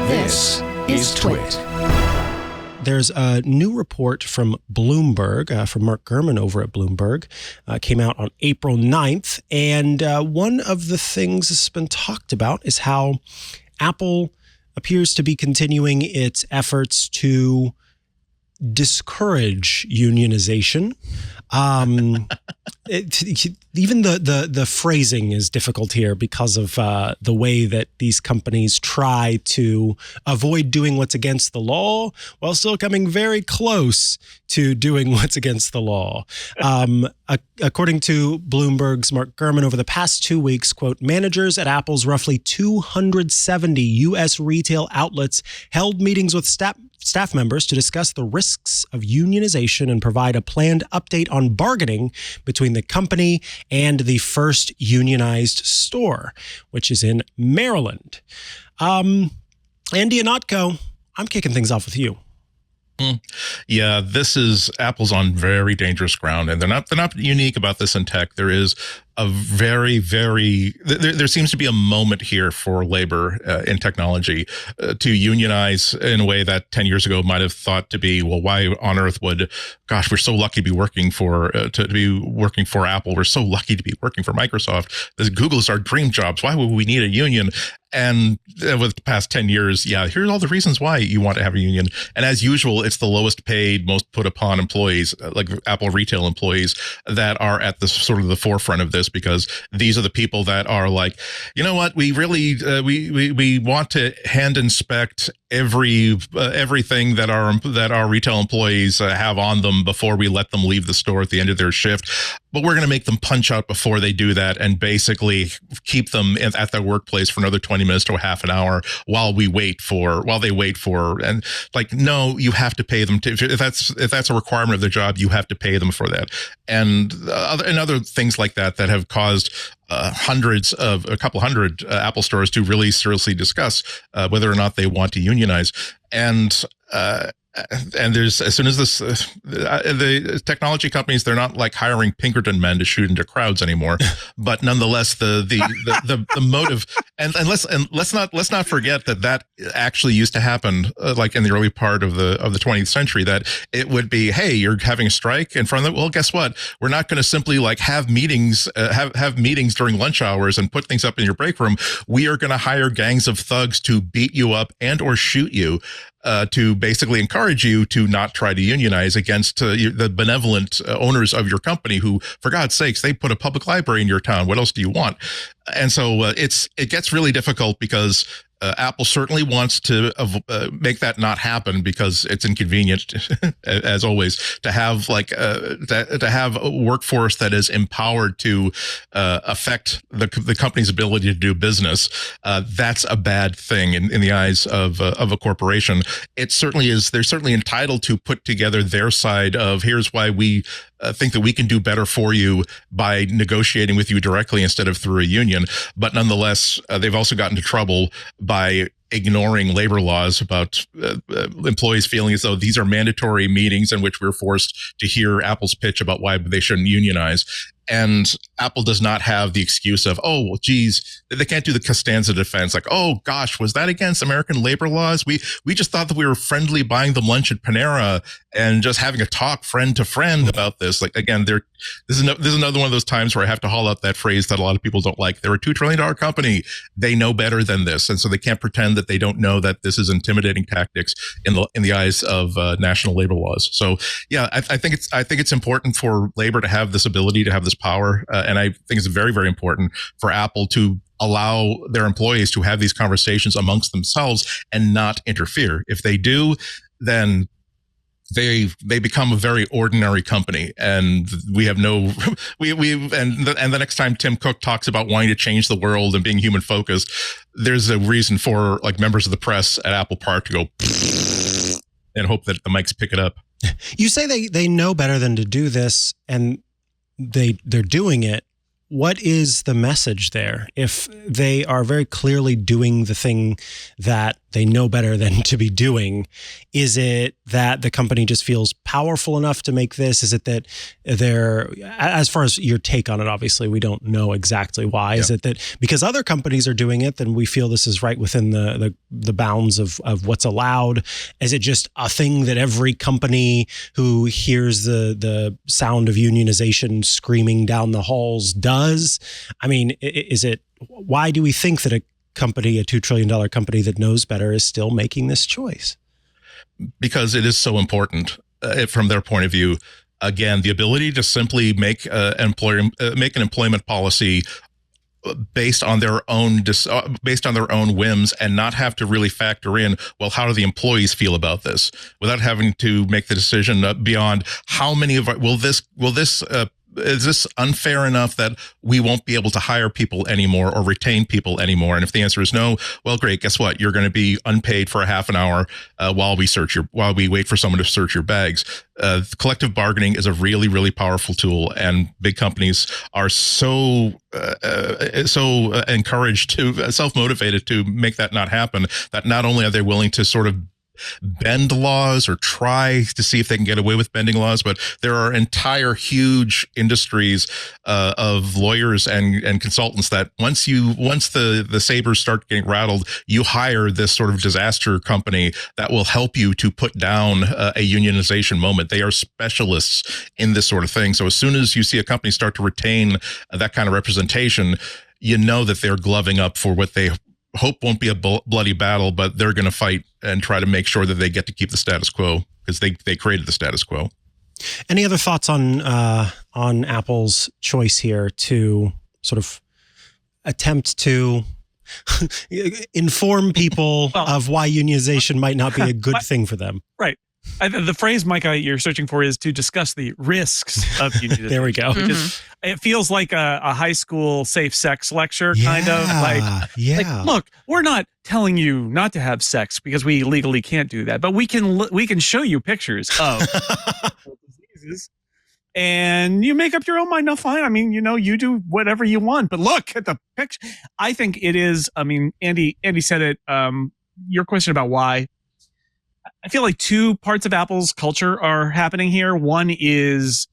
This is TWiT. There's a new report from Bloomberg, from Mark Gurman over at Bloomberg, came out on April 9th. And one of the things that's been talked about is how Apple appears to be continuing its efforts to discourage unionization. Even the phrasing is difficult here because of the way that these companies try to avoid doing what's against the law while still coming very close to doing what's against the law. According to Bloomberg's Mark Gurman, over the past 2 weeks, quote, managers at Apple's roughly 270 U.S. retail outlets held meetings with staff members to discuss the risks of unionization and provide a planned update on bargaining between the company and the first unionized store, which is in Maryland. Andy Ihnatko, I'm kicking things off with you. Yeah, this is Apple's on very dangerous ground, and they're not unique about this in tech. There is a there seems to be a moment here for labor in technology to unionize in a way that 10 years ago might have thought to be, well, why on earth would, gosh, we're so lucky to be working for Apple. We're so lucky to be working for Microsoft. Google is our dream jobs. Why would we need a union? And with the past 10 years, yeah, here's all the reasons why you want to have a union. And as usual, it's the lowest paid, most put upon employees, like Apple retail employees, that are at the sort of the forefront of this, because these are the people that are like, you know what, we really we want to hand inspect everything that our retail employees have on them before we let them leave the store at the end of their shift. But we're going to make them punch out before they do that and basically keep them at their workplace for another 20 minutes to a half an hour while they wait for, and like, no, you have to pay them if that's a requirement of their job, you have to pay them for that. And other things like that have caused a couple hundred Apple stores to really seriously discuss whether or not they want to unionize. And there's, as soon as the technology companies, they're not like hiring Pinkerton men to shoot into crowds anymore, but nonetheless, the motive, and let's not forget that actually used to happen, like in the early part of the 20th century, that it would be, hey, you're having a strike in front of it. Well, guess what? We're not going to simply like have meetings, have meetings during lunch hours and put things up in your break room. We are going to hire gangs of thugs to beat you up and or shoot you. To basically encourage you to not try to unionize against the benevolent owners of your company who, for God's sakes, they put a public library in your town. What else do you want? And so it gets really difficult because Apple certainly wants to make that not happen because it's inconvenient, as always, to have to have a workforce that is empowered to affect the company's ability to do business. That's a bad thing in the eyes of a corporation. It certainly is. They're certainly entitled to put together their side of, here's why we think that we can do better for you by negotiating with you directly instead of through a union. But nonetheless, they've also gotten into trouble by ignoring labor laws about employees feeling as though these are mandatory meetings in which we're forced to hear Apple's pitch about why they shouldn't unionize. And Apple does not have the excuse of, oh, well, geez, they can't do the Costanza defense. Like, oh, gosh, was that against American labor laws? We just thought that we were friendly buying them lunch at Panera and just having a talk friend to friend about this. Like, again, this is another one of those times where I have to haul out that phrase that a lot of people don't like. They're a $2 trillion company. They know better than this. And so they can't pretend that they don't know that this is intimidating tactics in the eyes of national labor laws. So, yeah, I think it's important for labor to have this ability to have this power. And I think it's very, very important for Apple to allow their employees to have these conversations amongst themselves and not interfere. If they do, then they become a very ordinary company, and we have no and the next time Tim Cook talks about wanting to change the world and being human focused, there's a reason for like members of the press at Apple Park to go and hope that the mics pick it up. You say they know better than to do this, and they're doing it. What is the message there? If they are very clearly doing the thing that they know better than to be doing? Is it that the company just feels powerful enough to make this? Is it that they're, as far as your take on it, obviously we don't know exactly why. Yeah. Is it that because other companies are doing it, then we feel this is right within the bounds of what's allowed? Is it just a thing that every company who hears the sound of unionization screaming down the halls does? I mean, is it, why do we think that a company, a $2 trillion company that knows better, is still making this choice? Because it is so important from their point of view. Again, the ability to simply make an employment policy based on their own whims and not have to really factor in, well, how do the employees feel about this, without having to make the decision beyond how many of is this unfair enough that we won't be able to hire people anymore or retain people anymore? And if the answer is no, well, great. Guess what? You're going to be unpaid for a half an hour while we wait for someone to search your bags. Collective bargaining is a really, really powerful tool, and big companies are so encouraged to self-motivated to make that not happen, that not only are they willing to sort of bend laws or try to see if they can get away with bending laws, but there are entire huge industries of lawyers and consultants that once the sabers start getting rattled, you hire this sort of disaster company that will help you to put down a unionization moment. They are specialists in this sort of thing. So as soon as you see a company start to retain that kind of representation, you know that they're gloving up for what they hope won't be a bloody battle, but they're going to fight and try to make sure that they get to keep the status quo, because they created the status quo. Any other thoughts on Apple's choice here to sort of attempt to inform people of why unionization might not be a good thing for them? Right. The phrase, Mikah, you're searching for is to discuss the risks of unionization. There we go. It feels like a high school safe sex lecture, kind of like, look, we're not telling you not to have sex because we legally can't do that, but we can show you pictures of diseases, and you make up your own mind. No, fine. I mean, you do whatever you want, but look at the picture. I think it is. I mean, Andy said it. Your question about why. I feel like two parts of Apple's culture are happening here. One is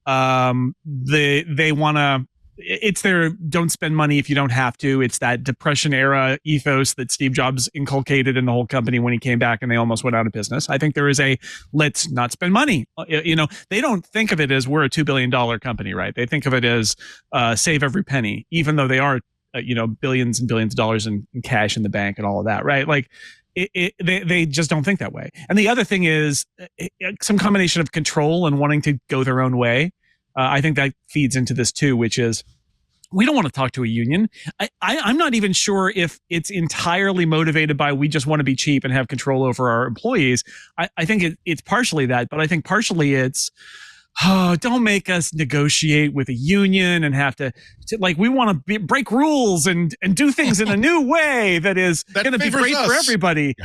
they want to, it's their don't spend money if you don't have to. It's that Depression era ethos that Steve Jobs inculcated in the whole company when he came back and they almost went out of business. I think there is a let's not spend money. They don't think of it as we're a $2 billion company, right? They think of it as save every penny, even though they are, billions and billions of dollars in cash in the bank and all of that, right? Like, they just don't think that way. And the other thing is some combination of control and wanting to go their own way. I think that feeds into this too, which is we don't want to talk to a union. I'm not even sure if it's entirely motivated by we just want to be cheap and have control over our employees. I think it's partially that, but I think partially it's, don't make us negotiate with a union and have to like, we want to break rules and do things in a new way that is going to be great for everybody.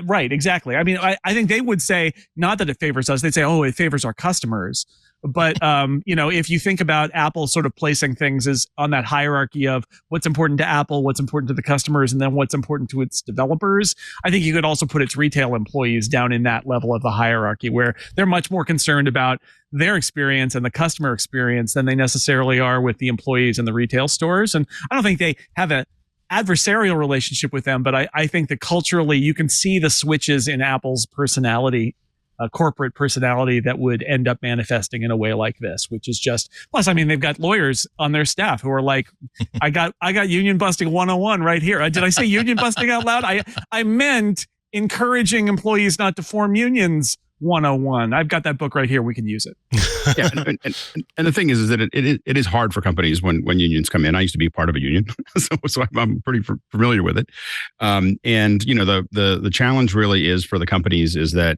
Right, exactly. I mean, I think they would say not that it favors us. They'd say, it favors our customers. But, if you think about Apple sort of placing things as on that hierarchy of what's important to Apple, what's important to the customers, and then what's important to its developers, I think you could also put its retail employees down in that level of the hierarchy where they're much more concerned about their experience and the customer experience than they necessarily are with the employees in the retail stores. And I don't think they have an adversarial relationship with them, but I think that culturally you can see the switches in Apple's personality, corporate personality, that would end up manifesting in a way like this, which is just, plus, I mean, they've got lawyers on their staff who are like, I got union busting 101 right here. Did I say union busting out loud? I meant encouraging employees not to form unions 101. I've got that book right here. We can use it. Yeah, and the thing is that it is hard for companies when unions come in. I used to be part of a union, so I'm pretty familiar with it. And the challenge really is for the companies is that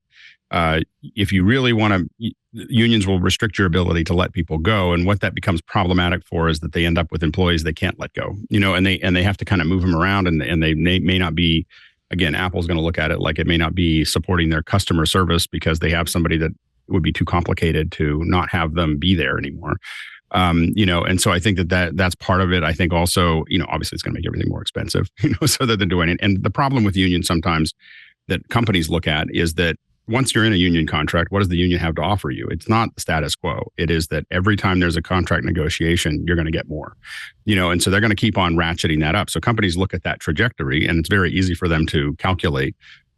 if you really want to, unions will restrict your ability to let people go, and what that becomes problematic for is that they end up with employees they can't let go. And they have to kind of move them around, and they may not be. Again, Apple's going to look at it like it may not be supporting their customer service because they have somebody that would be too complicated to not have them be there anymore. And so I think that's part of it. I think also, obviously it's going to make everything more expensive, so that they're doing it. And the problem with unions sometimes that companies look at is that once you're in a union contract, what does the union have to offer you? It's not the status quo. It is that every time there's a contract negotiation, you're going to get more, and so they're going to keep on ratcheting that up. So companies look at that trajectory, and it's very easy for them to calculate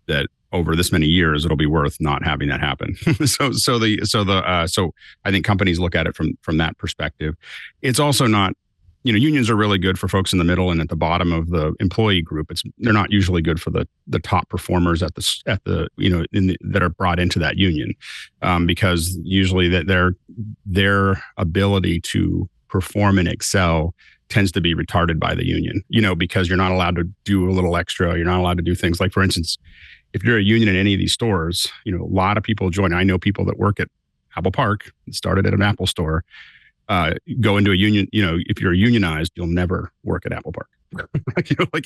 that over this many years, it'll be worth not having that happen. So I think companies look at it from that perspective. It's also not, unions are really good for folks in the middle and at the bottom of the employee group. They're not usually good for the top performers that are brought into that union, because usually that their ability to perform and excel tends to be retarded by the union, because you're not allowed to do a little extra. You're not allowed to do things like, for instance, if you're a union in any of these stores, a lot of people join. I know people that work at Apple Park, started at an Apple store, go into a union. If you're unionized, you'll never work at Apple Park.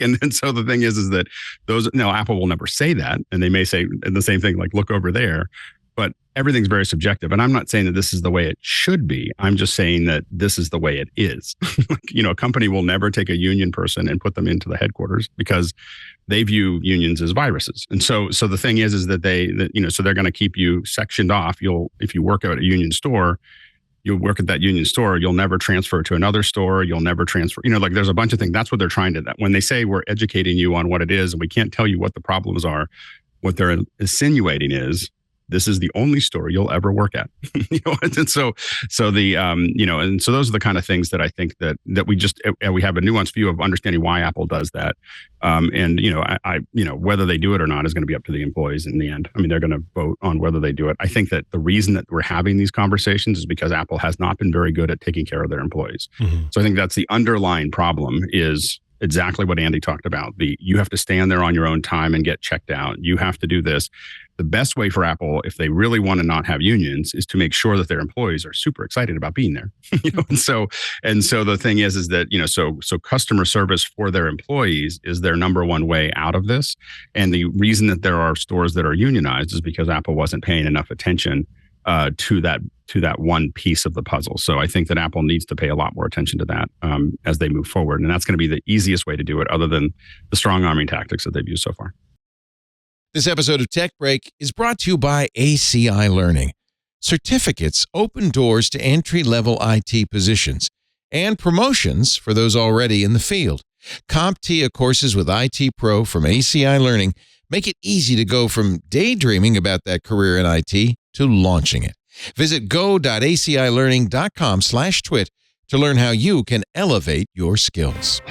And so the thing is that Apple will never say that. And they may say the same thing, like, look over there. But everything's very subjective. And I'm not saying that this is the way it should be. I'm just saying that this is the way it is. A company will never take a union person and put them into the headquarters because they view unions as viruses. And so the thing is that so they're going to keep you sectioned off. If you work at a union store, you'll work at that union store. You'll never transfer to another store. You'll never transfer, there's a bunch of things. That's what they're trying to, when they say we're educating you on what it is and we can't tell you what the problems are, what they're insinuating is, this is the only store you'll ever work at, and so those are the kind of things that I think that we have a nuanced view of understanding why Apple does that. Whether they do it or not is going to be up to the employees in the end. I mean, they're going to vote on whether they do it. I think that the reason that we're having these conversations is because Apple has not been very good at taking care of their employees. Mm-hmm. So I think that's the underlying problem is exactly what Andy talked about. You have to stand there on your own time and get checked out. You have to do this. The best way for Apple, if they really want to not have unions, is to make sure that their employees are super excited about being there. And so the thing is that, so customer service for their employees is their number one way out of this. And the reason that there are stores that are unionized is because Apple wasn't paying enough attention to that one piece of the puzzle. So I think that Apple needs to pay a lot more attention to that as they move forward. And that's going to be the easiest way to do it, other than the strong arming tactics that they've used so far. This episode of Tech Break is brought to you by ACI Learning. Certificates open doors to entry-level IT positions and promotions for those already in the field. CompTIA courses with IT Pro from ACI Learning make it easy to go from daydreaming about that career in IT to launching it. Visit go.acilearning.com/twit to learn how you can elevate your skills.